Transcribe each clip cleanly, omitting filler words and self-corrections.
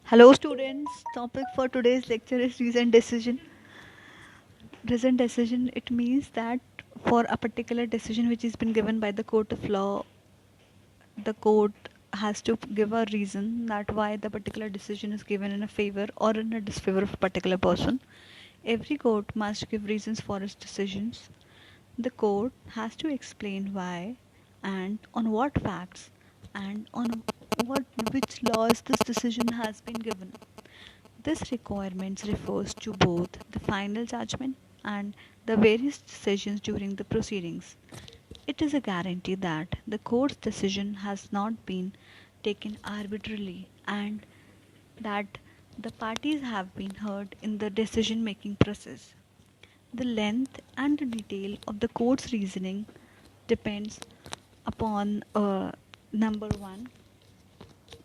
Hello, students. Topic for today's lecture is reasoned decision. Reasoned decision, it means that for a particular decision which has been given by the court of law, the court has to give a reason that why the particular decision is given in a favor or in a disfavor of a particular person. Every court must give reasons for its decisions. The court has to explain why and on what facts and on what which laws this decision has been given. This requirement refers to both the final judgment and the various decisions during the proceedings. It is a guarantee that the court's decision has not been taken arbitrarily and that the parties have been heard in the decision making process. The length and the detail of the court's reasoning depends upon number 1,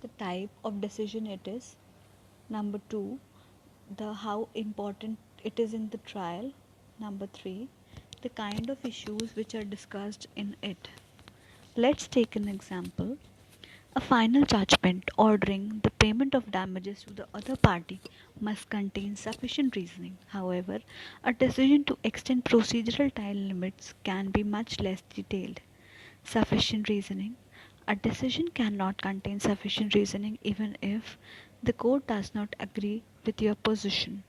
the type of decision it is, number 2, the how important it is in the trial, number 3, the kind of issues which are discussed in it. Let's take an example. A final judgment ordering the payment of damages to the other party must contain sufficient reasoning. However, a decision to extend procedural time limits can be much less detailed. Sufficient reasoning. A decision cannot contain sufficient reasoning even if the court does not agree with your position.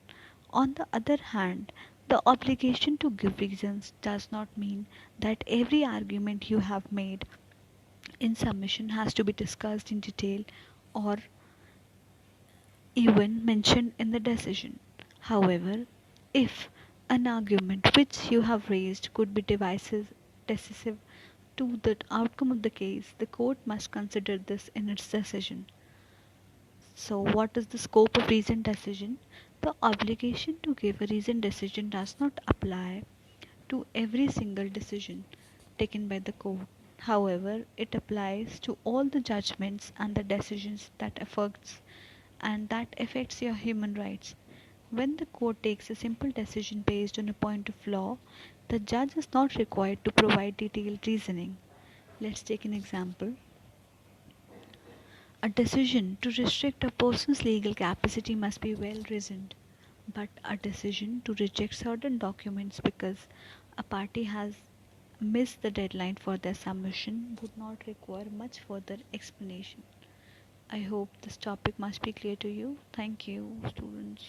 On the other hand, the obligation to give reasons does not mean that every argument you have made in submission has to be discussed in detail or even mentioned in the decision. However, if an argument which you have raised could be decisive to the outcome of the case, the court must consider this in its decision. So, what is the scope of reasoned decision? The obligation to give a reasoned decision does not apply to every single decision taken by the court. However, it applies to all the judgments and the decisions that affects your human rights. When the court takes a simple decision based on a point of law, the judge is not required to provide detailed reasoning. Let's take an example. A decision to restrict a person's legal capacity must be well reasoned, but a decision to reject certain documents because a party has missed the deadline for their submission would not require much further explanation. I hope this topic must be clear to you. Thank you, students.